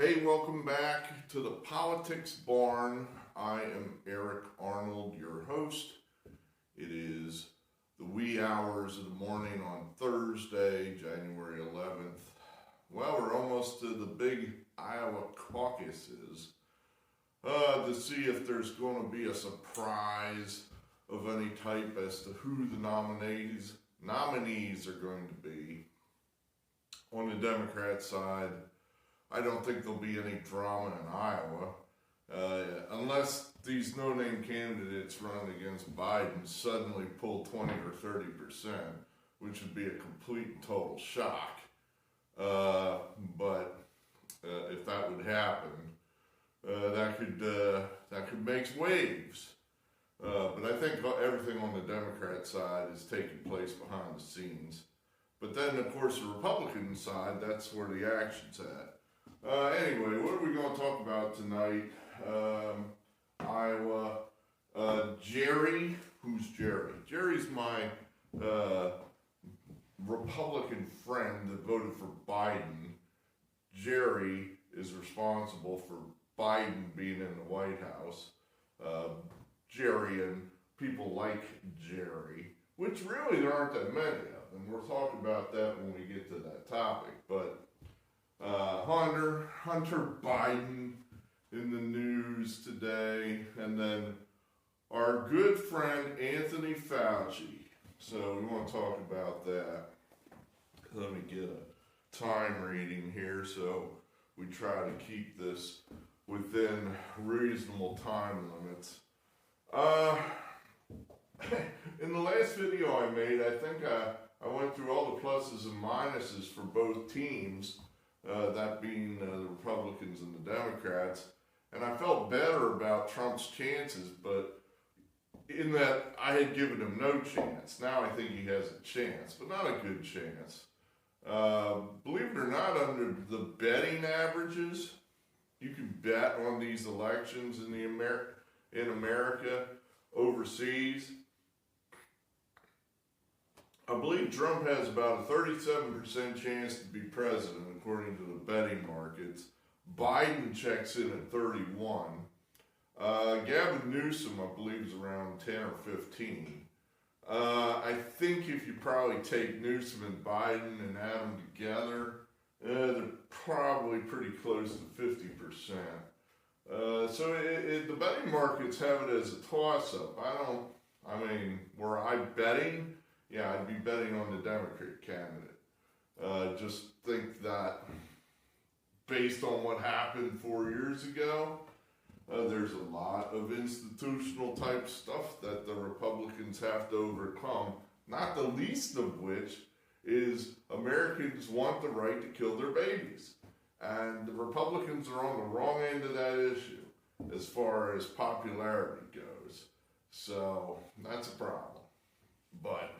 Hey, welcome back to the Politics Barn. I am Eric Arnold, your host. It is the wee hours of the morning on Thursday, January 11th. Well, we're almost to the big Iowa caucuses to see if there's going to be a surprise of any type as to who the nominees are going to be. On the Democrat side, I don't think there'll be any drama in Iowa, unless these no-name candidates running against Biden suddenly pull 20 or 30%, which would be a complete and total shock. But if that would happen, that could make waves. But I think everything on the Democrat side is taking place behind the scenes. But then, of course, the Republican side, that's where the action's at. Anyway, what are we going to talk about tonight? Iowa. Jerry. Who's Jerry? Jerry's my Republican friend that voted for Biden. Jerry is responsible for Biden being in the White House. Jerry and people like Jerry, which really there aren't that many of them. We'll talk about that when we get to that topic. But Hunter Biden in the news today, and then our good friend Anthony Fauci. So we want to talk about that. Let me get a time reading here so we try to keep this within reasonable time limits. In the last video I made, I think I went through all the pluses and minuses for both teams, that being the Republicans and the Democrats, and I felt better about Trump's chances, but in that I had given him no chance. Now I think he has a chance, but not a good chance. Believe it or not, under the betting averages, you can bet on these elections in America, overseas. I believe Trump has about a 37% chance to be president, according to the betting markets. Biden checks in at 31. Gavin Newsom, I believe, is around 10 or 15. I think if you probably take Newsom and Biden and add them together, they're probably pretty close to 50%. So the betting markets have it as a toss-up. Were I betting? Yeah, I'd be betting on the Democrat candidate. Just think that based on what happened 4 years ago, there's a lot of institutional type stuff that the Republicans have to overcome, not the least of which is Americans want the right to kill their babies. And the Republicans are on the wrong end of that issue as far as popularity goes. So that's a problem. But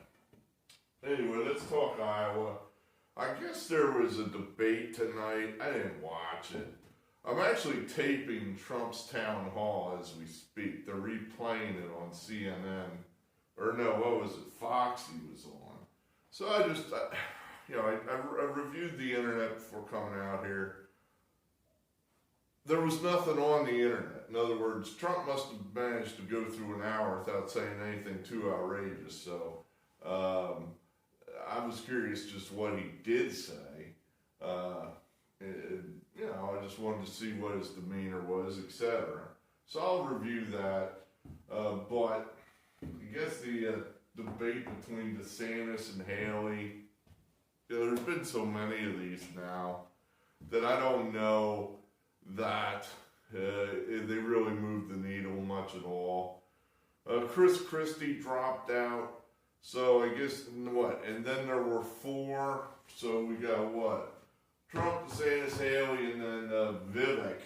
anyway, let's talk Iowa. I guess there was a debate tonight. I didn't watch it. I'm actually taping Trump's town hall as we speak. They're replaying it on CNN. Or no, what was it? Fox he was on. So I reviewed the internet before coming out here. There was nothing on the internet. In other words, Trump must have managed to go through an hour without saying anything too outrageous. So I was curious just what he did say. I just wanted to see what his demeanor was, etc. So I'll review that. But I guess the debate between DeSantis and Haley, there's been so many of these now that I don't know that they really moved the needle much at all. Chris Christie dropped out. So I guess, and then there were four, so we got Trump, DeSantis, Haley, and then Vivek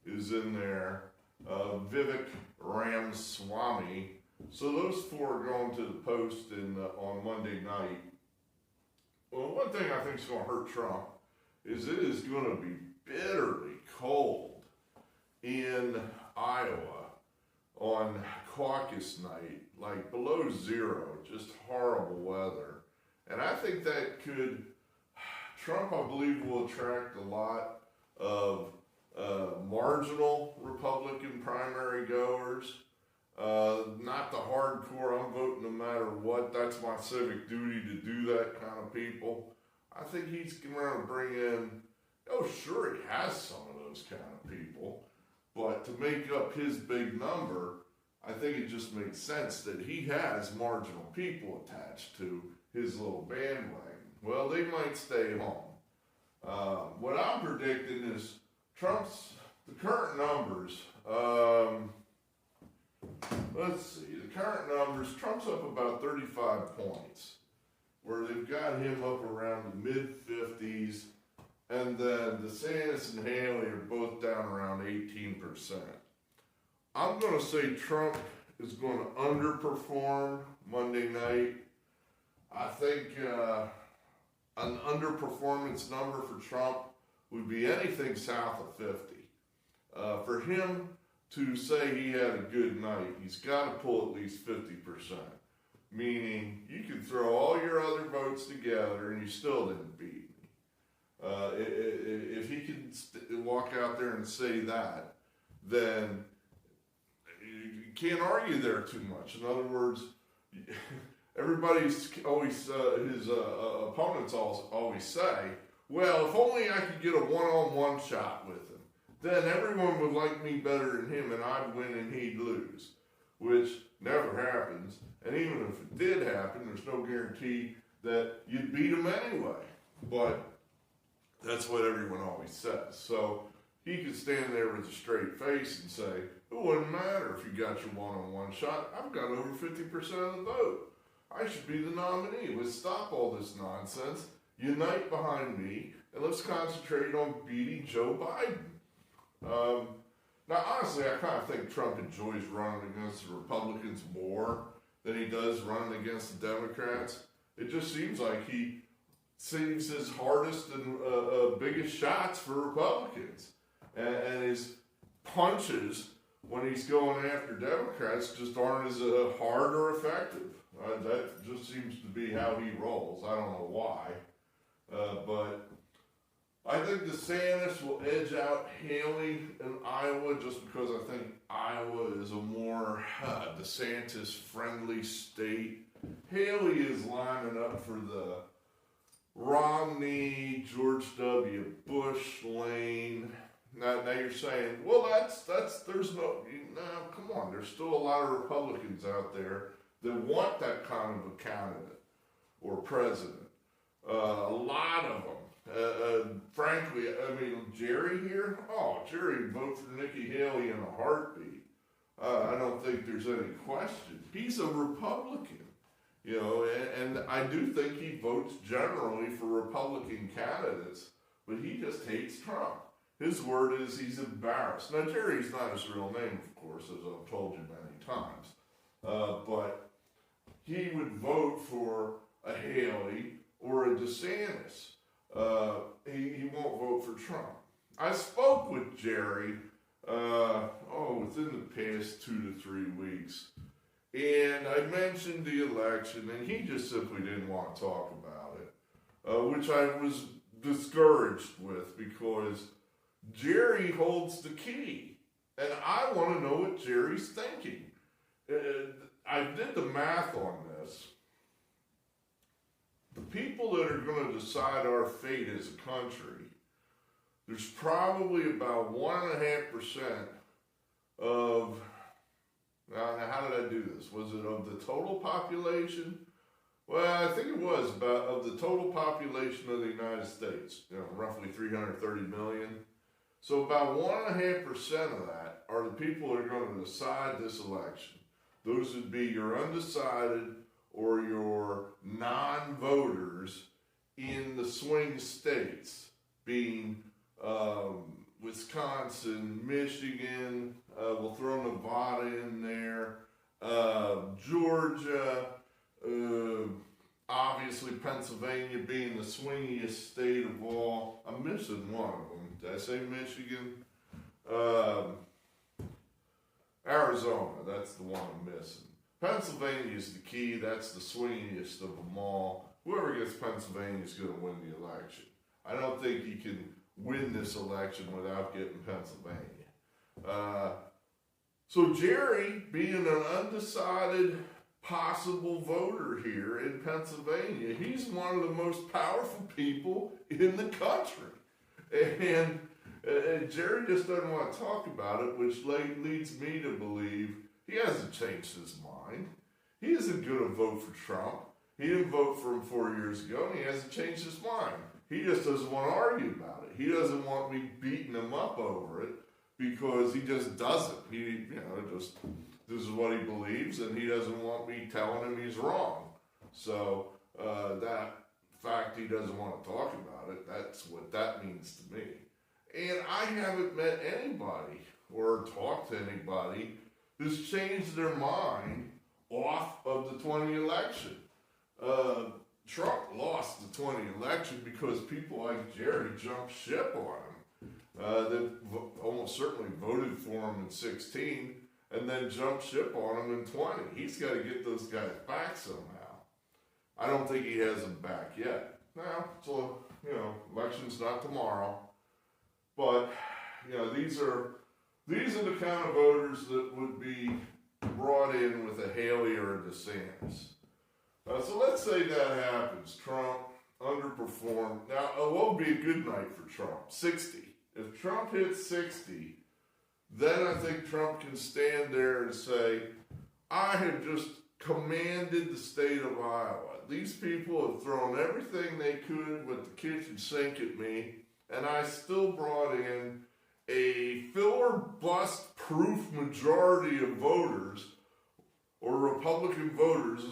is in there. Vivek Ramaswamy. So those four are going to the post on Monday night. Well, one thing I think is going to hurt Trump is it is going to be bitterly cold in Iowa on caucus night, like below zero, just horrible weather. And I think that Trump, I believe, will attract a lot of marginal Republican primary goers, not the hardcore, I'm voting no matter what, that's my civic duty to do that kind of people. I think he's going to bring in, oh sure he has some of those kind of people, but to make up his big number, I think it just makes sense that he has marginal people attached to his little bandwagon. Well, they might stay home. What I'm predicting is the current numbers, let's see, the current numbers, Trump's up about 35 points, where they've got him up around the mid-50s, and then DeSantis and Haley are both down around 18%. I'm going to say Trump is going to underperform Monday night. I think an underperformance number for Trump would be anything south of 50. For him to say he had a good night, he's got to pull at least 50%. Meaning, you can throw all your other votes together and you still didn't beat me. If he can walk out there and say that, then you can't argue there too much. In other words, everybody's always, his opponents always say, well, if only I could get a one-on-one shot with him, then everyone would like me better than him and I'd win and he'd lose, which never happens. And even if it did happen, there's no guarantee that you'd beat him anyway. But that's what everyone always says. So he could stand there with a straight face and say, it wouldn't matter if you got your one-on-one shot. I've got over 50% of the vote. I should be the nominee. Let's stop all this nonsense. Unite behind me, and let's concentrate on beating Joe Biden. Now, honestly, I kind of think Trump enjoys running against the Republicans more than he does running against the Democrats. It just seems like he saves his hardest and biggest shots for Republicans. And his punches when he's going after Democrats just aren't as hard or effective. That just seems to be how he rolls. I don't know why. But I think DeSantis will edge out Haley in Iowa just because I think Iowa is a more DeSantis-friendly state. Haley is lining up for the Romney, George W. Bush lane. Now you're saying, well, there's no, come on, there's still a lot of Republicans out there that want that kind of a candidate or president. A lot of them. Frankly, I mean, Jerry here, Jerry would vote for Nikki Haley in a heartbeat. I don't think there's any question. He's a Republican, and I do think he votes generally for Republican candidates, but he just hates Trump. His word is he's embarrassed. Now, Jerry's not his real name, of course, as I've told you many times, but he would vote for a Haley or a DeSantis. He won't vote for Trump. I spoke with Jerry, within the past 2 to 3 weeks, and I mentioned the election, and he just simply didn't want to talk about it, which I was discouraged with because Jerry holds the key, and I want to know what Jerry's thinking. I did the math on this. The people that are going to decide our fate as a country, there's probably about 1.5% of, now how did I do this? Was it of the total population? Well, I think it was about of the total population of the United States, roughly 330 million. So about 1.5% of that are the people that are going to decide this election. Those would be your undecided or your non-voters in the swing states, being Wisconsin, Michigan, we'll throw Nevada in there, Georgia, obviously Pennsylvania being the swingiest state of all. I'm missing one of them. Did I say Michigan? Arizona, that's the one I'm missing. Pennsylvania is the key. That's the swingiest of them all. Whoever gets Pennsylvania is going to win the election. I don't think you can win this election without getting Pennsylvania. So Jerry, being an undecided possible voter here in Pennsylvania, he's one of the most powerful people in the country. And Jerry just doesn't want to talk about it, which leads me to believe he hasn't changed his mind. He isn't going to vote for Trump. He didn't vote for him 4 years ago, and he hasn't changed his mind. He just doesn't want to argue about it. He doesn't want me beating him up over it because he just doesn't. This is what he believes, and he doesn't want me telling him he's wrong. So that fact he doesn't want to talk about it, that's what that means to me. And I haven't met anybody or talked to anybody who's changed their mind off of the 2020 election. Trump lost the 2020 election because people like Jerry jumped ship on him. That almost certainly voted for him in 2016 and then jumped ship on him in 2020. He's got to get those guys back somehow. I don't think he has them back yet. Now, so, election's not tomorrow. But, these are the kind of voters that would be brought in with a Haley or a DeSantis. So let's say that happens. Trump underperformed. Now, what would be a good night for Trump? 60. If Trump hits 60, then I think Trump can stand there and say, I have just commanded the state of Iowa. These people have thrown everything they could with the kitchen sink at me, and I still brought in a fill-or-bust-proof majority of voters, or Republican voters,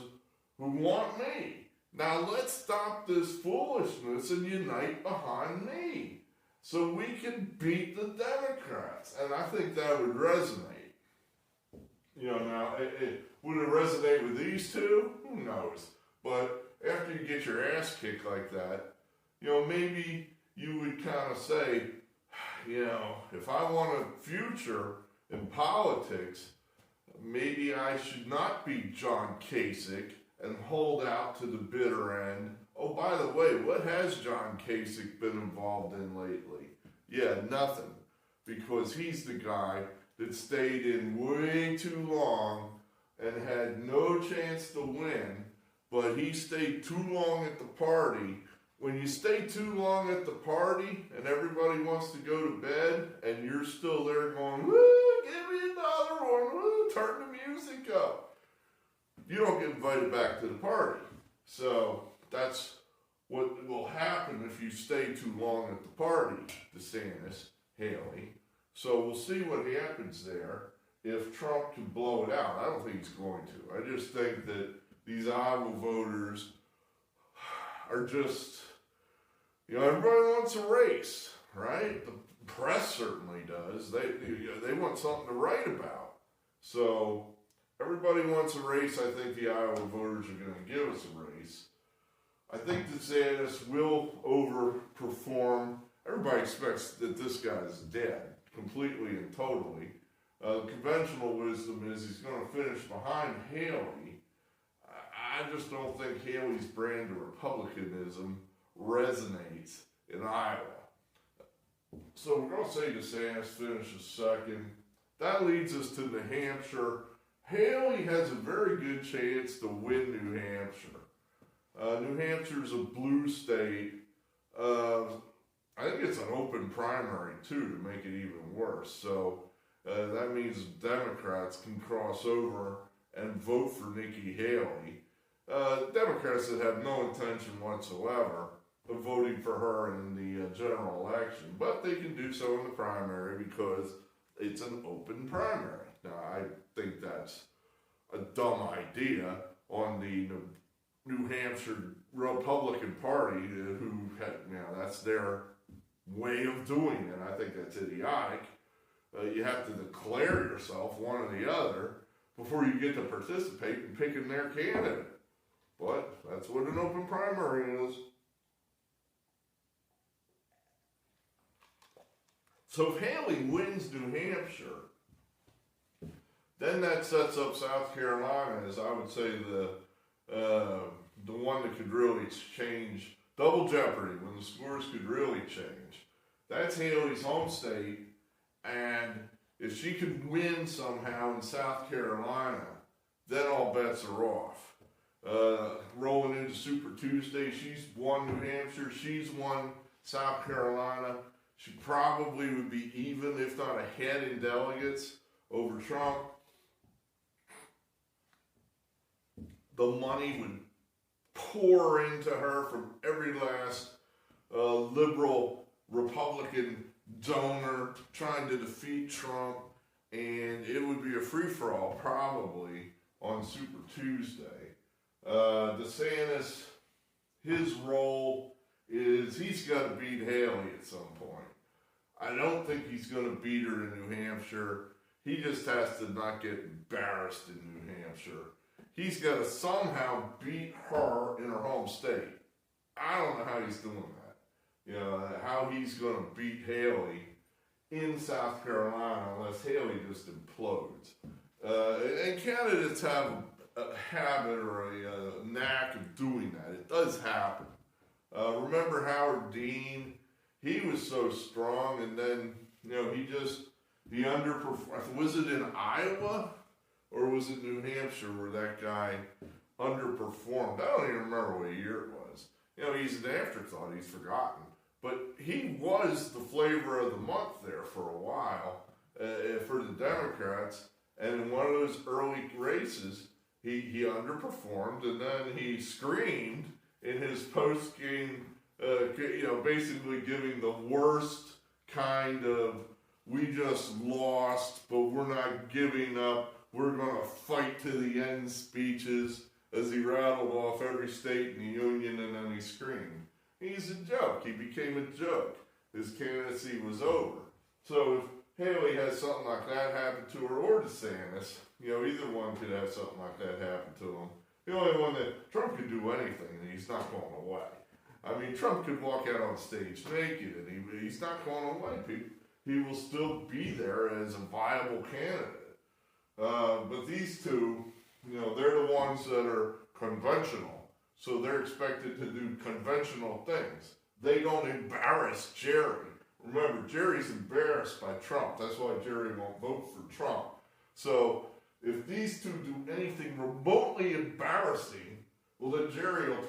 who want me. Now let's stop this foolishness and unite behind me so we can beat the Democrats. And I think that would resonate. Now, would it resonate with these two? Who knows? But after you get your ass kicked like that, maybe you would kind of say, if I want a future in politics, maybe I should not be John Kasich and hold out to the bitter end. Oh, by the way, what has John Kasich been involved in lately? Yeah, nothing. Because he's the guy that stayed in way too long and had no chance to win, but he stayed too long at the party. When you stay too long at the party and everybody wants to go to bed and you're still there going, woo, give me another one, woo, turn the music up, you don't get invited back to the party. So that's what will happen if you stay too long at the party, DeSantis, Haley. So we'll see what happens there if Trump can blow it out. I don't think he's going to. I just think that these Iowa voters are just, everybody wants a race, right? The press certainly does. They want something to write about. So everybody wants a race. I think the Iowa voters are going to give us a race. I think DeSantis will overperform. Everybody expects that this guy is dead, completely and totally. Conventional wisdom is he's going to finish behind Haley. I just don't think Haley's brand of republicanism resonates in Iowa. So we're going to say DeSantis finishes second. That leads us to New Hampshire. Haley has a very good chance to win New Hampshire. New Hampshire's a blue state. I think it's an open primary, too, to make it even worse. So that means Democrats can cross over and vote for Nikki Haley. Democrats that have no intention whatsoever of voting for her in the general election, but they can do so in the primary because it's an open primary. Now, I think that's a dumb idea on the New Hampshire Republican Party, who had, that's their way of doing it. I think that's idiotic. You have to declare yourself one or the other before you get to participate in picking their candidate. But that's what an open primary is. So if Haley wins New Hampshire, then that sets up South Carolina as, I would say, the one that could really change, double jeopardy, when the scores could really change. That's Haley's home state, and if she could win somehow in South Carolina, then all bets are off. Rolling into Super Tuesday, she's won New Hampshire, she's won South Carolina. She probably would be even, if not ahead in delegates over Trump. The money would pour into her from every last liberal Republican donor trying to defeat Trump, and it would be a free-for-all probably on Super Tuesday. DeSantis, his role is he's got to beat Haley at some point. I don't think he's going to beat her in New Hampshire. He just has to not get embarrassed in New Hampshire. He's got to somehow beat her in her home state. I don't know how he's doing that. You know, how he's going to beat Haley in South Carolina unless Haley just implodes. And candidates have a habit or a knack of doing that. It does happen. Remember Howard Dean? He was so strong, and then, you know, he underperformed. Was it in Iowa or was it New Hampshire where that guy underperformed? I don't even remember what year it was. You know, he's an afterthought. He's forgotten. But he was the flavor of the month there for a while for the Democrats. And in one of those early races, he underperformed, and then he screamed in his post-game, basically giving the worst kind of, we just lost, but we're not giving up, we're going to fight to the end speeches as he rattled off every state in the union, and then he screamed. He's a joke. He became a joke. His candidacy was over. So if Haley has something like that happen to her, or DeSantis, you know, either one could have something like that happen to him. The only one that Trump could do anything, and he's not going away. I mean, Trump could walk out on stage naked, and he's not going away. He will still be there as a viable candidate. But these two, you know, they're the ones that are conventional. So they're expected to do conventional things. They don't embarrass Jerry. Remember, Jerry's embarrassed by Trump. That's why Jerry won't vote for Trump. So if these two do anything remotely embarrassing, well, then Jerry will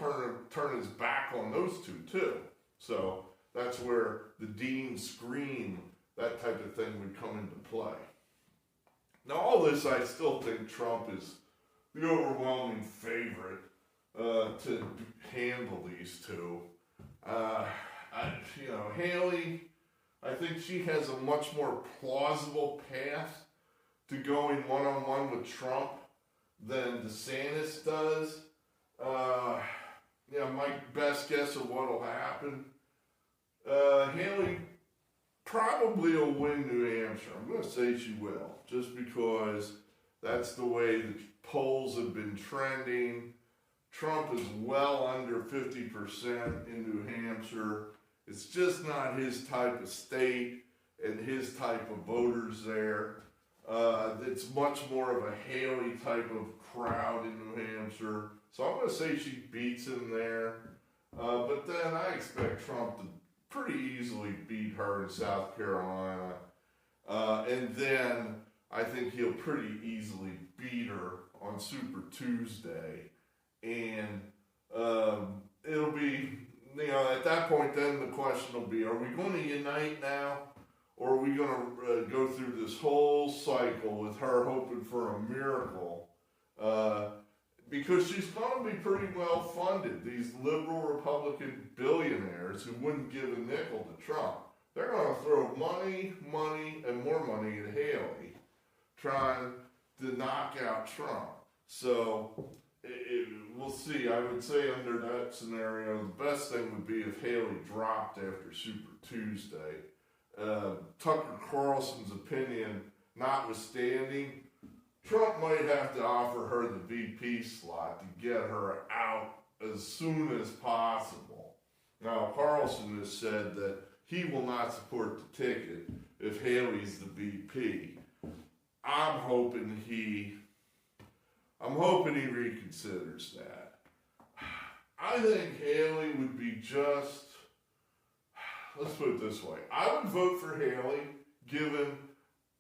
turn his back on those two too. So that's where the Dean scream, that type of thing would come into play. Now, all this, I still think Trump is the overwhelming favorite to handle these two. Haley, I think she has a much more plausible path to going one-on-one with Trump than DeSantis does. My best guess of what will happen, Haley probably will win New Hampshire. I'm going to say she will, just because that's the way the polls have been trending. Trump is well under 50% in New Hampshire. It's just not his type of state and his type of voters there. It's much more of a Haley type of crowd in New Hampshire. So I'm going to say she beats him there. But then I expect Trump to pretty easily beat her in South Carolina. And then I think he'll pretty easily beat her on Super Tuesday. And it'll be, at that point then the question will be, are we going to unite now? Or are we going to go through this whole cycle with her hoping for a miracle? Because she's going to be pretty well funded. These liberal Republican billionaires who wouldn't give a nickel to Trump, they're going to throw money, and more money at Haley, trying to knock out Trump. So we'll see. I would say under that scenario, the best thing would be if Haley dropped after Super Tuesday. Tucker Carlson's opinion notwithstanding, Trump might have to offer her the VP slot to get her out as soon as possible. Now, Carlson has said that he will not support the ticket if Haley's the VP. I'm hoping he reconsiders that. I think Haley would be just, let's put it this way. I would vote for Haley, given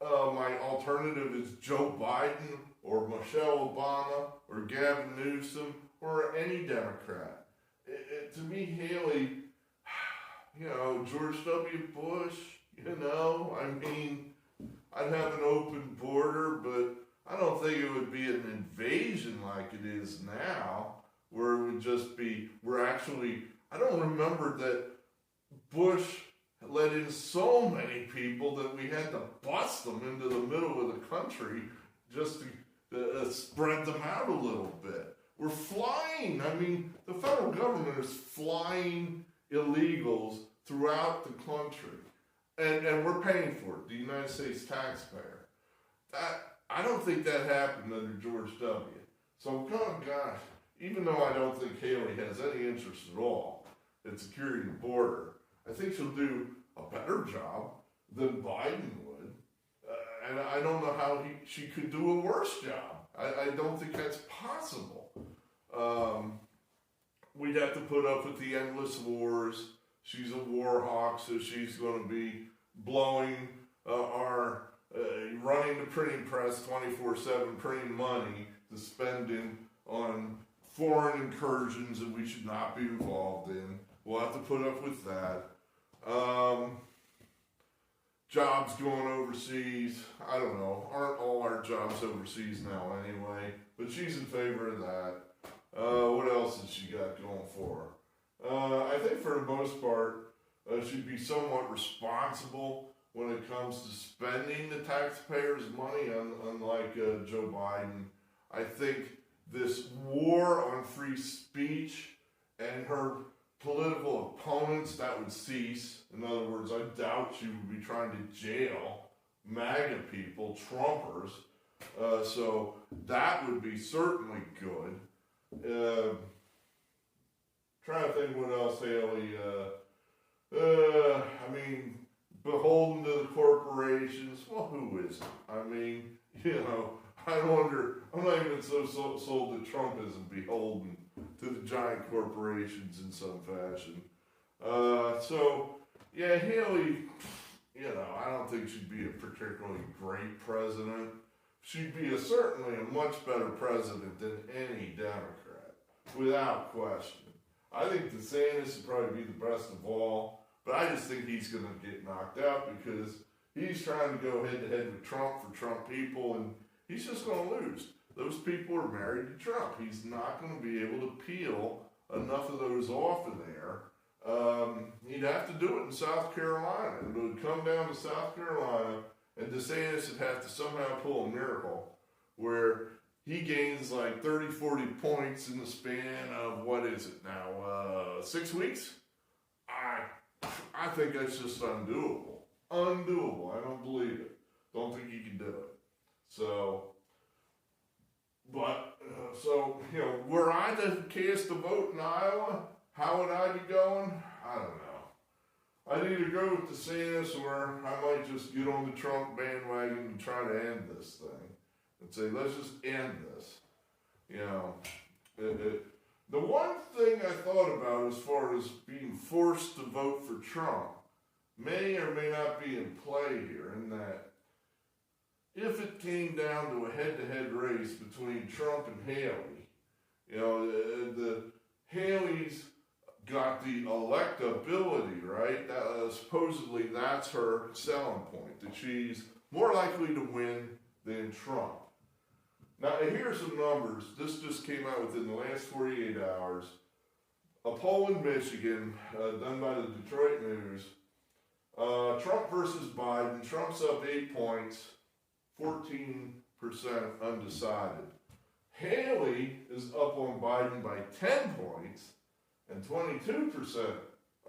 my alternative is Joe Biden or Michelle Obama or Gavin Newsom or any Democrat. To me, Haley, George W. Bush, I mean, I'd have an open border, but I don't think it would be an invasion like it is now, where it would just be, I don't remember that Bush let in so many people that we had to bust them into the middle of the country just to spread them out a little bit. We're flying. I mean, the federal government is flying illegals throughout the country. And we're paying for it, the United States taxpayer. I don't think that happened under George W. So, gosh, even though I don't think Haley has any interest at all in securing the border, I think she'll do a better job than Biden would. And I don't know how she could do a worse job. I don't think that's possible. We'd have to put up with the endless wars. She's a war hawk, so she's going to be blowing running the printing press 24/7, printing money to spend on foreign incursions that we should not be involved in. We'll have to put up with that. Jobs going overseas, I don't know. Aren't all our jobs overseas now anyway? But she's in favor of that. What else has she got going for her? I think for the most part, she'd be somewhat responsible when it comes to spending the taxpayers' money, unlike Joe Biden. I think this war on free speech and her political opponents, that would cease. In other words, I doubt she would be trying to jail MAGA people, Trumpers. So that would be certainly good. Trying to think what else Haley, beholden to the corporations. Well, who isn't? I mean, I wonder, I'm not even so sold that Trump isn't beholden to the giant corporations in some fashion. Haley, I don't think she'd be a particularly great president. She'd be certainly a much better president than any Democrat, without question. I think DeSantis would probably be the best of all, but I just think he's going to get knocked out because he's trying to go head-to-head with Trump for Trump people, and he's just going to lose. Those people are married to Trump. He's not going to be able to peel enough of those off of there. He'd have to do it in South Carolina. It would come down to South Carolina, and DeSantis would have to somehow pull a miracle where he gains like 30, 40 points in the span of, 6 weeks? I think that's just undoable. Undoable. I don't believe it. Don't think he can do it. Were I to cast a vote in Iowa, how would I be going? I don't know. I'd either go with DeSantis or I might just get on the Trump bandwagon and try to end this thing and say, let's just end this. The one thing I thought about as far as being forced to vote for Trump may or may not be in play here, in that if it came down to a head-to-head race between Trump and Haley, the Haley's got the electability, right? Supposedly that's her selling point, that she's more likely to win than Trump. Now, here's some numbers. This just came out within the last 48 hours. A poll in Michigan done by the Detroit News. Trump versus Biden. Trump's up 8 points, 14% undecided. Haley is up on Biden by 10 points, and 22%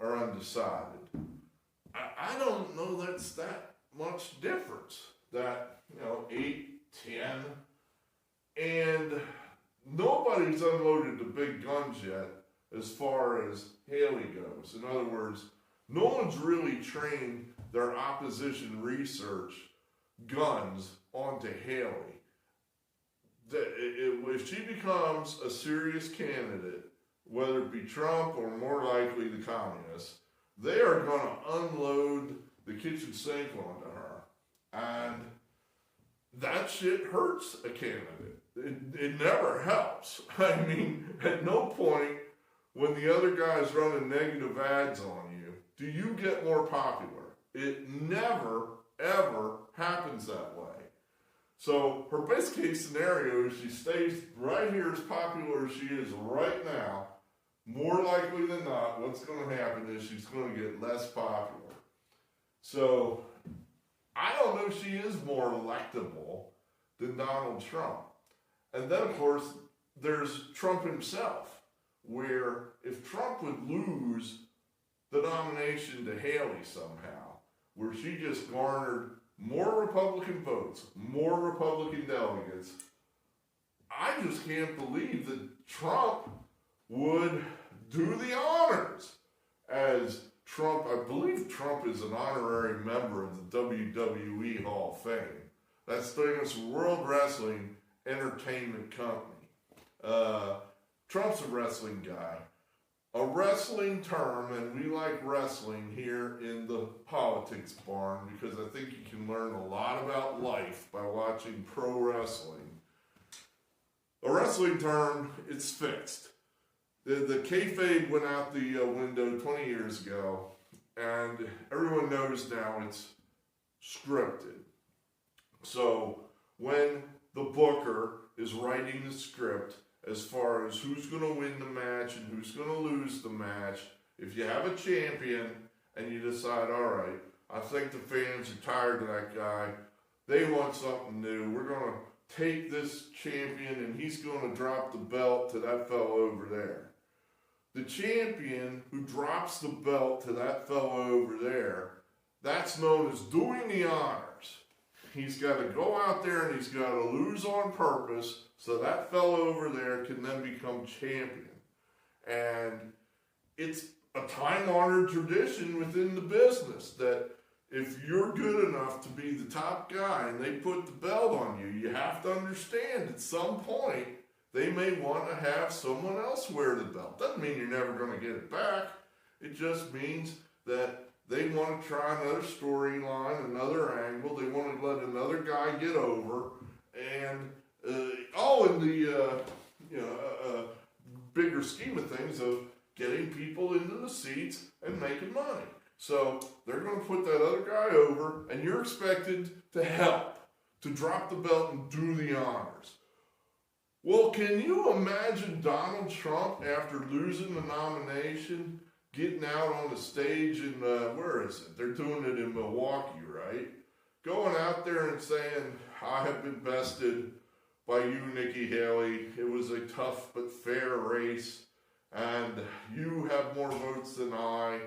are undecided. I don't know that's that much difference. That, 8, 10. And nobody's unloaded the big guns yet as far as Haley goes. In other words, no one's really trained their opposition research guns onto Haley. If she becomes a serious candidate, whether it be Trump or more likely the communists, they are going to unload the kitchen sink onto her. And that shit hurts a candidate. It never helps. I mean, at no point when the other guy's running negative ads on you, do you get more popular. It never, ever happens that way. So her best case scenario is she stays right here as popular as she is right now. More likely than not, what's going to happen is she's going to get less popular. So I don't know if she is more electable than Donald Trump. And then, of course, there's Trump himself, where if Trump would lose the nomination to Haley somehow, where she just garnered more Republican votes, more Republican delegates, I just can't believe that Trump would do the honors as Trump. I believe Trump is an honorary member of the WWE Hall of Fame. That's the famous World Wrestling Entertainment Company. Trump's a wrestling guy. A wrestling term, and we like wrestling here in the Politics Barn because I think you can learn a lot about life by watching pro wrestling. A wrestling term, it's fixed. The kayfabe went out the window 20 years ago, and everyone knows now it's scripted. So when the booker is writing the script as far as who's going to win the match and who's going to lose the match, if you have a champion and you decide, all right, I think the fans are tired of that guy, they want something new, we're going to take this champion and he's going to drop the belt to that fellow over there. The champion who drops the belt to that fellow over there, that's known as doing the honors. He's got to go out there and he's got to lose on purpose so that fellow over there can then become champion. And it's a time-honored tradition within the business that if you're good enough to be the top guy and they put the belt on you, you have to understand at some point they may want to have someone else wear the belt. Doesn't mean you're never going to get it back. It just means that they want to try another storyline, another angle. They want to let another guy get over. And all in the bigger scheme of things of getting people into the seats and making money. So they're going to put that other guy over, and you're expected to help, to drop the belt and do the honors. Well, can you imagine Donald Trump, after losing the nomination, getting out on the stage in, where is it? They're doing it in Milwaukee, right? Going out there and saying, I have been bested by you, Nikki Haley. It was a tough but fair race, and you have more votes than I.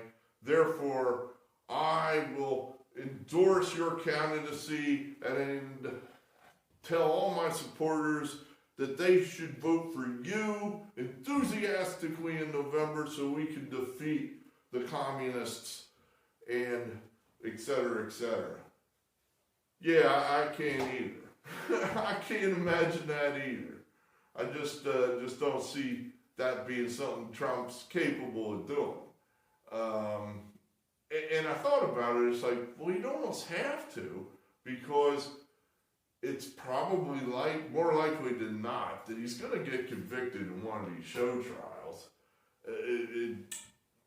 Therefore, I will endorse your candidacy and tell all my supporters that they should vote for you enthusiastically in November so we can defeat the communists and et cetera, et cetera. Yeah, I can't either. I can't imagine that either. I just don't see that being something Trump's capable of doing. And I thought about it, it's like, well, you'd almost have to, because it's probably more likely than not that he's going to get convicted in one of these show trials.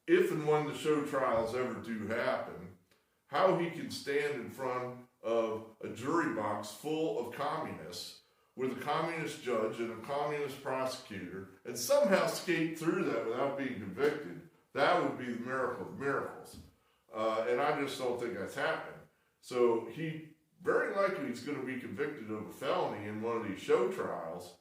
If and when the show trials ever do happen, how he can stand in front of a jury box full of communists with a communist judge and a communist prosecutor and somehow skate through that without being convicted, that would be the miracle of miracles. And I just don't think that's happening. So he very likely is going to be convicted of a felony in one of these show trials.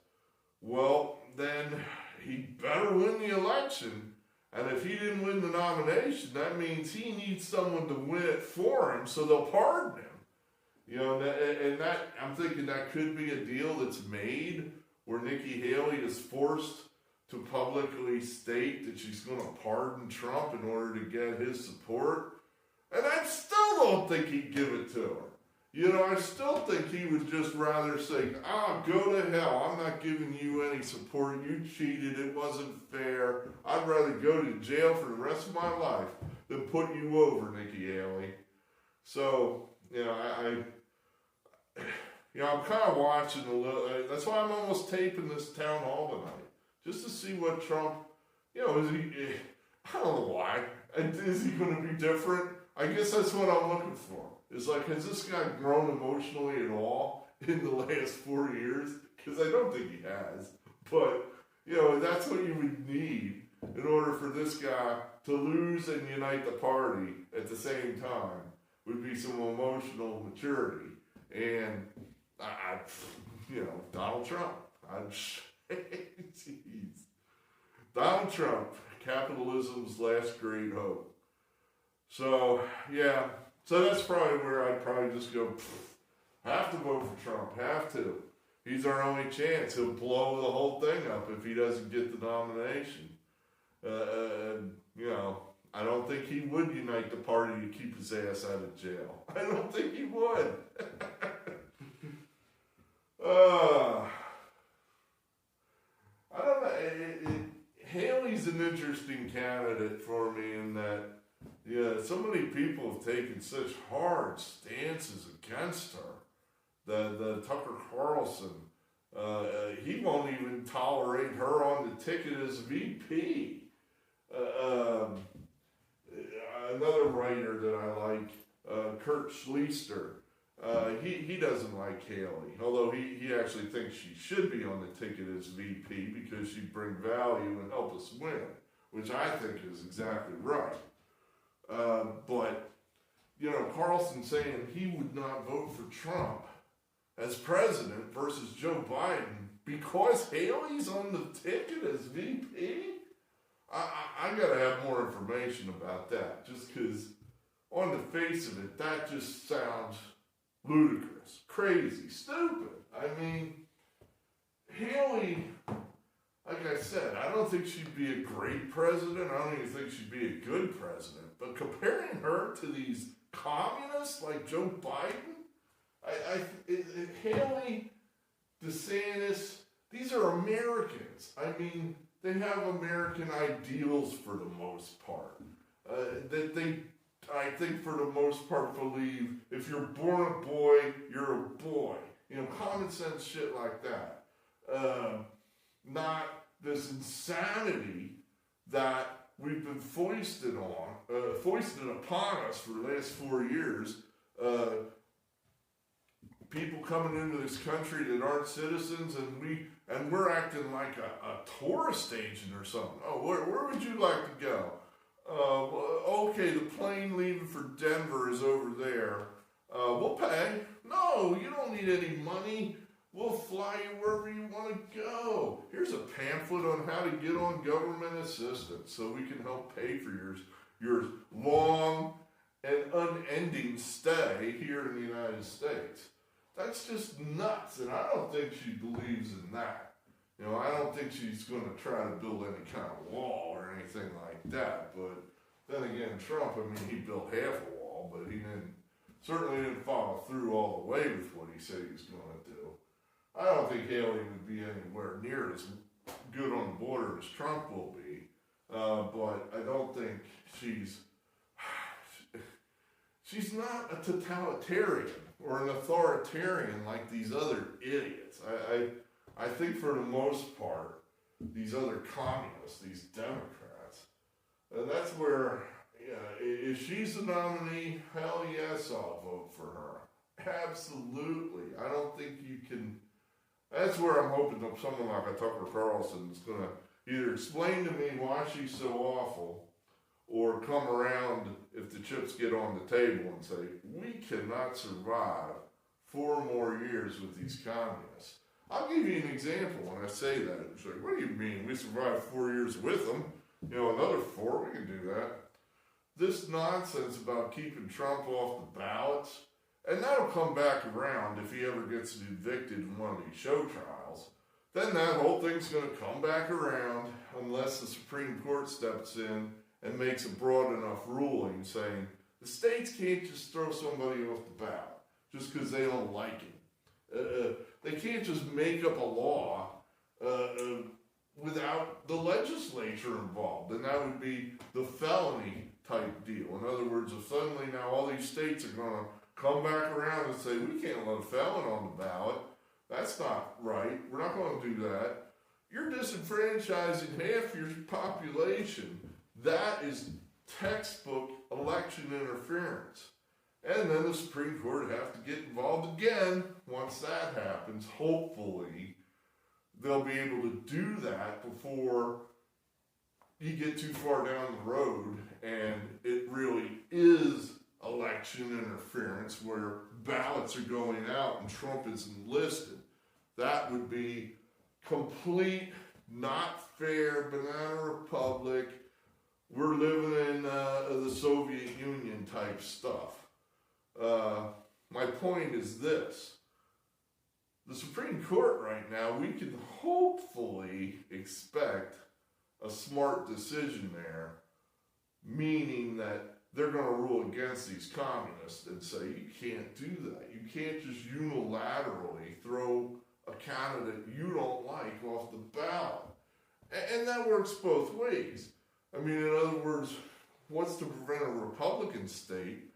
Well, then he better win the election. And if he didn't win the nomination, that means he needs someone to win it for him so they'll pardon him. You know, and that, I'm thinking that could be a deal that's made where Nikki Haley is forced to publicly state that she's going to pardon Trump in order to get his support. And I still don't think he'd give it to her. I still think he would just rather say, go to hell. I'm not giving you any support. You cheated. It wasn't fair. I'd rather go to jail for the rest of my life than put you over, Nikki Haley. So, I'm kind of watching a little. That's why I'm almost taping this town hall tonight, just to see what Trump, is he, I don't know why. Is he going to be different? I guess that's what I'm looking for. It's like, has this guy grown emotionally at all in the last 4 years? Because I don't think he has. But, that's what you would need in order for this guy to lose and unite the party at the same time, would be some emotional maturity. And, Donald Trump. Jeez. Donald Trump, capitalism's last great hope. So, yeah. So that's probably where I'd probably just go, have to vote for Trump, have to. He's our only chance. He'll blow the whole thing up if he doesn't get the nomination. I don't think he would unite the party to keep his ass out of jail. I don't think he would. I don't know. Haley's an interesting candidate for me in that, so many people have taken such hard stances against her. The Tucker Carlson, he won't even tolerate her on the ticket as VP. Another writer that I like, Kurt Schleister, he doesn't like Haley, although he actually thinks she should be on the ticket as VP because she'd bring value and help us win, which I think is exactly right. But Carlson saying he would not vote for Trump as president versus Joe Biden because Haley's on the ticket as VP? I gotta have more information about that, just because on the face of it, that just sounds ludicrous, crazy, stupid. I mean, Haley, like I said, I don't think she'd be a great president. I don't even think she'd be a good president. But comparing her to these communists like Joe Biden, Haley, DeSantis, these are Americans. I mean, they have American ideals for the most part. That they, I think, for the most part, believe if you're born a boy, you're a boy. Common sense shit like that. Not this insanity that we've been foisted upon us for the last 4 years. People coming into this country that aren't citizens, and we're acting like a tourist agent or something. Oh, where would you like to go? Okay, the plane leaving for Denver is over there. We'll pay. No, you don't need any money. We'll fly you wherever you want to go. Here's a pamphlet on how to get on government assistance so we can help pay for your long and unending stay here in the United States. That's just nuts, and I don't think she believes in that. I don't think she's going to try to build any kind of wall or anything like that. But then again, Trump, he built half a wall, but he certainly didn't follow through all the way with what he said he was going to do. I don't think Haley would be anywhere near as good on the border as Trump will be, but I don't think she's not a totalitarian or an authoritarian like these other idiots. I think for the most part, these other communists, these Democrats, that's where, if she's the nominee, hell yes, I'll vote for her. Absolutely. I don't think you can. That's where I'm hoping that someone like a Tucker Carlson is going to either explain to me why she's so awful or come around if the chips get on the table and say, we cannot survive 4 more years with these communists. I'll give you an example when I say that. It's like, what do you mean? We survived 4 years with them. Another 4, we can do that. This nonsense about keeping Trump off the ballots, and that'll come back around if he ever gets evicted in one of these show trials. Then that whole thing's going to come back around unless the Supreme Court steps in and makes a broad enough ruling saying the states can't just throw somebody off the ballot. just because they don't like it. They can't just make up a law without the legislature involved, and that would be the felony type deal. In other words, if suddenly now all these states are going to come back around and say, we can't let a felon on the ballot, that's not right, we're not going to do that, you're disenfranchising half your population. That is textbook election interference. And then the Supreme Court would have to get involved again once that happens. Hopefully, they'll be able to do that before you get too far down the road and it really is election interference where ballots are going out and Trump is enlisted. That would be complete, not fair, banana republic. We're living in the Soviet Union type stuff. My point is this. The Supreme Court right now, we can hopefully expect a smart decision there, meaning that they're going to rule against these communists and say, you can't do that. You can't just unilaterally throw a candidate you don't like off the ballot. And that works both ways. I mean, in other words, what's to prevent a Republican state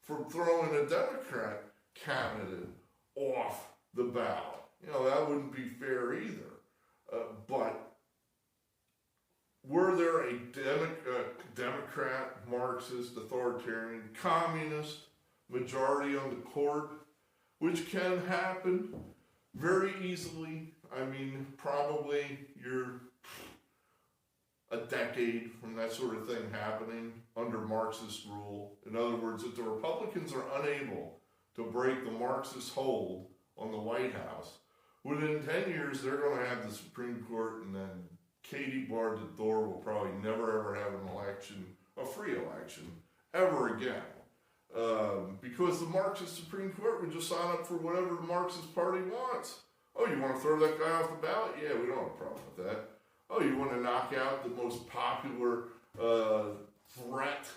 from throwing a Democrat candidate off the ballot? You know, that wouldn't be fair either. But were there a Democrat, Marxist, authoritarian, communist majority on the court, which can happen very easily? I mean, probably you're a decade from that sort of thing happening under Marxist rule. In other words, if the Republicans are unable to break the Marxist hold on the White House, within 10 years they're going to have the Supreme Court, and then Katie barred the door will probably never ever have an election, a free election, ever again. Because the Marxist Supreme Court would just sign up for whatever the Marxist Party wants. Oh, you want to throw that guy off the ballot? Yeah, we don't have a problem with that. Oh, you want to knock out the most popular threat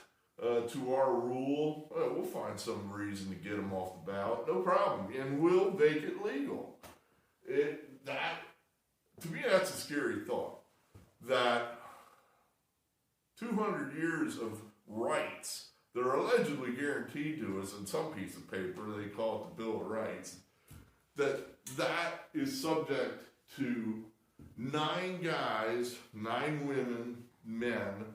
to our rule? Well, we'll find some reason to get him off the ballot. No problem. And we'll make it legal. To me, that's a scary thought. That 200 years of rights that are allegedly guaranteed to us in some piece of paper, they call it the Bill of Rights, that is subject to 9 guys, 9 women, men,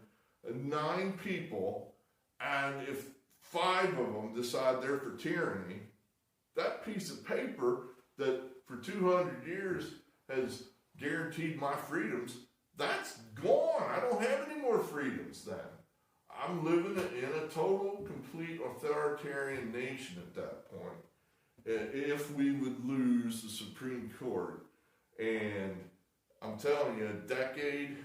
9 people, and if 5 of them decide they're for tyranny, that piece of paper that for 200 years has guaranteed my freedoms, that's gone. I don't have any more freedoms then. I'm living in a total, complete authoritarian nation at that point. If we would lose the Supreme Court, and I'm telling you, a decade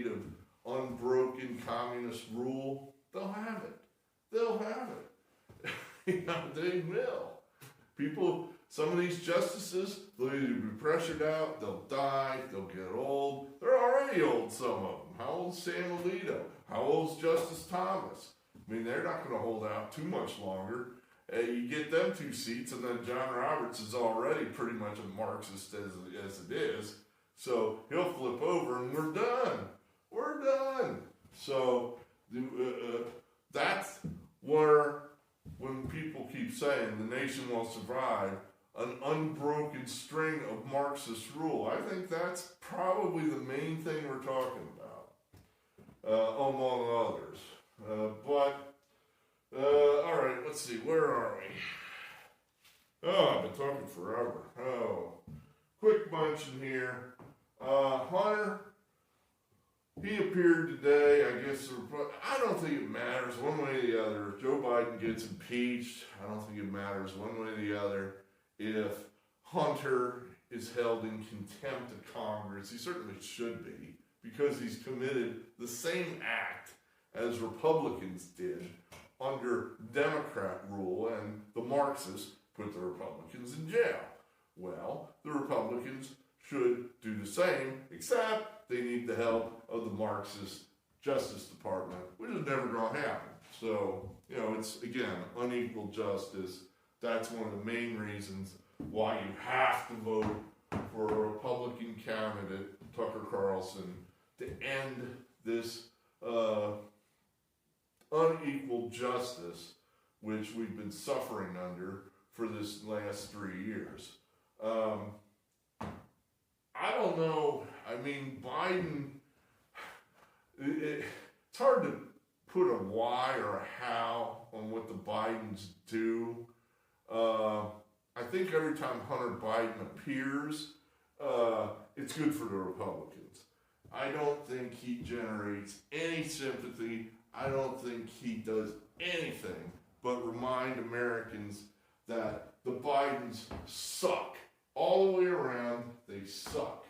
of unbroken communist rule, they'll have it. They'll have it. They will. Some of these justices, they'll either be pressured out, they'll die, they'll get old. They're already old, some of them. How old's Sam Alito? How old's Justice Thomas? I mean, they're not going to hold out too much longer. You get them 2 seats, and then John Roberts is already pretty much a Marxist as it is. So he'll flip over, and we're done. We're done. So that's where, when people keep saying the nation will survive an unbroken string of Marxist rule, I think that's probably the main thing we're talking about, among others. All right, let's see, where are we? Oh, I've been talking forever. Oh, quick bunch in here. Hunter, he appeared today, I guess. I don't think it matters one way or the other. If Joe Biden gets impeached, I don't think it matters one way or the other. If Hunter is held in contempt of Congress, he certainly should be, because he's committed the same act as Republicans did under Democrat rule, and the Marxists put the Republicans in jail. Well, the Republicans should do the same, except they need the help of the Marxist Justice Department, which is never going to happen. So, it's, again, unequal justice. that's one of the main reasons why you have to vote for a Republican candidate, Tucker Carlson, to end this unequal justice which we've been suffering under for this last 3 years. I don't know. I mean, Biden, it's hard to put a why or a how on what the Bidens do. I think every time Hunter Biden appears, it's good for the Republicans. I don't think he generates any sympathy. I don't think he does anything but remind Americans that the Bidens suck. All the way around, they suck.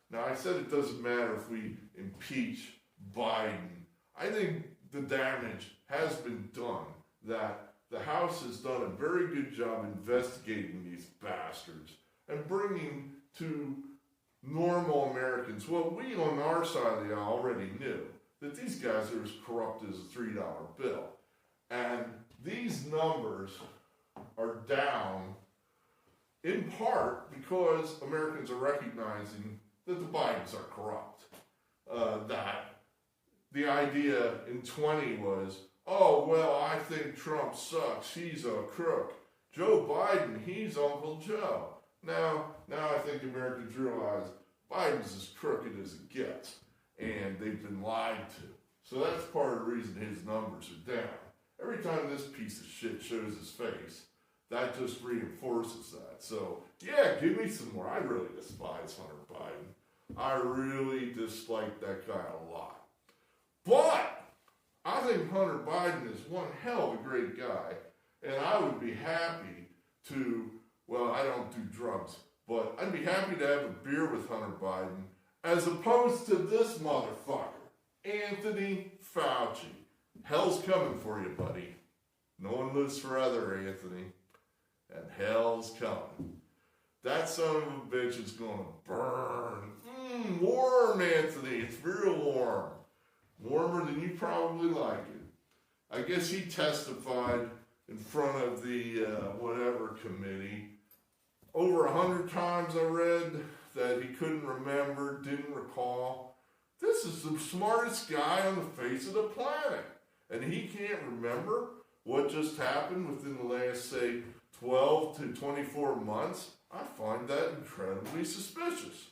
Now, I said it doesn't matter if we impeach Biden. I think the damage has been done, that the House has done a very good job investigating these bastards and bringing to normal Americans what we on our side of the aisle already knew, that these guys are as corrupt as a $3 bill. And these numbers are down in part because Americans are recognizing that the Bidens are corrupt. That the idea in 20 was, oh, well, I think Trump sucks. He's a crook. Joe Biden, he's Uncle Joe. Now I think Americans realize Biden's as crooked as it gets, and they've been lied to. So that's part of the reason his numbers are down. Every time this piece of shit shows his face, that just reinforces that. So, yeah, give me some more. I really despise Hunter Biden. I really dislike that guy a lot. But I think Hunter Biden is one hell of a great guy, and I would be happy to, well, I don't do drugs, but I'd be happy to have a beer with Hunter Biden as opposed to this motherfucker, Anthony Fauci. Hell's coming for you, buddy. No one lives forever, Anthony. And hell's coming. That son of a bitch is going to burn. Warm, Anthony. It's real warm. Warmer than you probably like it. I guess he testified in front of the whatever committee over 100 times. I read that he couldn't remember, didn't recall. This is the smartest guy on the face of the planet. And he can't remember what just happened within the last, say, 12 to 24 months. I find that incredibly suspicious.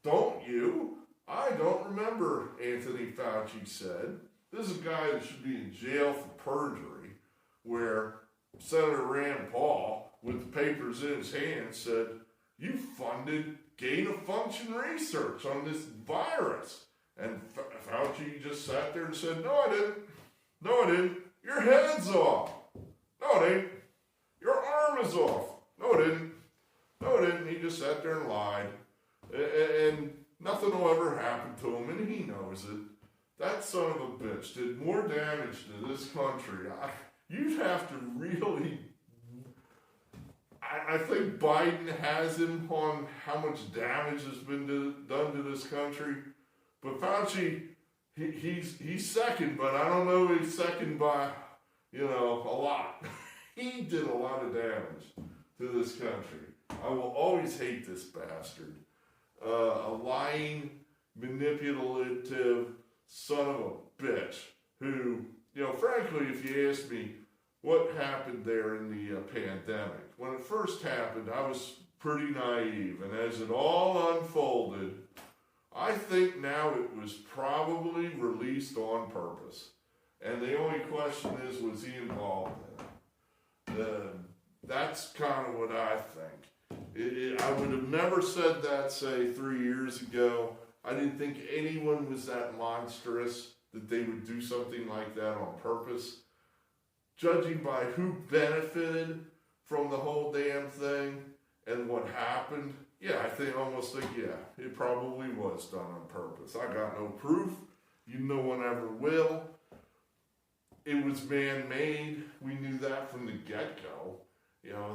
Don't you? I don't remember, Anthony Fauci said. This is a guy that should be in jail for perjury, where Senator Rand Paul, with the papers in his hand, said, you funded gain-of-function research on this virus. And Fauci just sat there and said, no, I didn't. No, it didn't. Your head's off. No, it ain't. Your arm is off. No, it didn't. No, it didn't. He just sat there and lied. And nothing will ever happen to him, and he knows it. That son of a bitch did more damage to this country. You'd have to really... I think Biden has him on how much damage has been done to this country. But Fauci... He's second, but I don't know if he's second by, a lot. He did a lot of damage to this country. I will always hate this bastard. A lying, manipulative son of a bitch who, frankly, if you ask me what happened there in the pandemic, when it first happened, I was pretty naive. And as it all unfolded, I think now it was probably released on purpose. And the only question is, was he involved in it? That's kind of what I think. I would have never said that, say, 3 years ago. I didn't think anyone was that monstrous that they would do something like that on purpose. Judging by who benefited from the whole damn thing and what happened, yeah, it probably was done on purpose. I got no proof. No one ever will. It was man-made. We knew that from the get-go.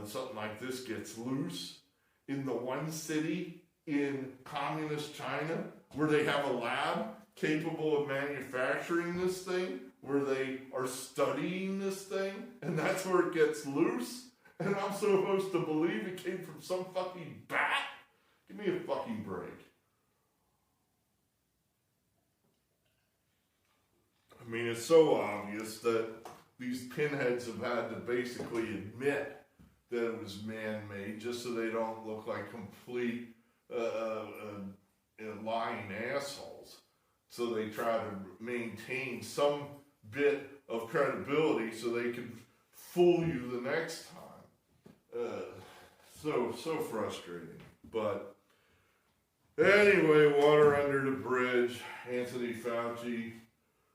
Something like this gets loose in the one city in communist China where they have a lab capable of manufacturing this thing, where they are studying this thing, and that's where it gets loose. And I'm supposed to believe it came from some fucking bat? Give me a fucking break. I mean, it's so obvious that these pinheads have had to basically admit that it was man-made just so they don't look like complete lying assholes. So they try to maintain some bit of credibility so they can fool you the next time. So frustrating. But anyway, water under the bridge. Anthony Fauci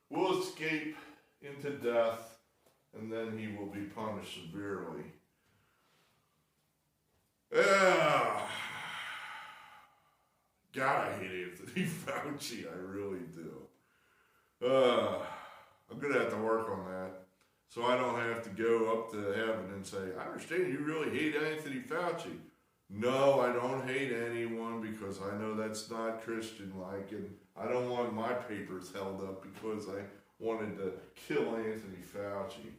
will escape into death, and then he will be punished severely. God, I hate Anthony Fauci. I really do. I'm going to have to work on that so I don't have to go up to heaven and say, I understand you really hate Anthony Fauci. No, I don't hate anyone because I know that's not Christian-like, and I don't want my papers held up because I wanted to kill Anthony Fauci.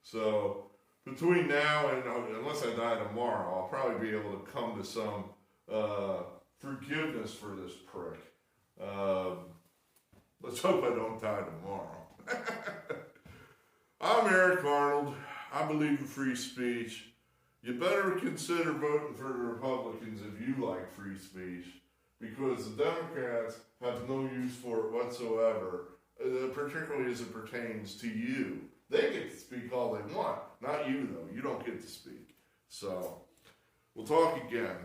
So between now and, unless I die tomorrow, I'll probably be able to come to some forgiveness for this prick. Let's hope I don't die tomorrow. I'm Eric Arnold. I believe in free speech. You better consider voting for the Republicans if you like free speech, because the Democrats have no use for it whatsoever, particularly as it pertains to you. They get to speak all they want. Not you, though. You don't get to speak. So, we'll talk again.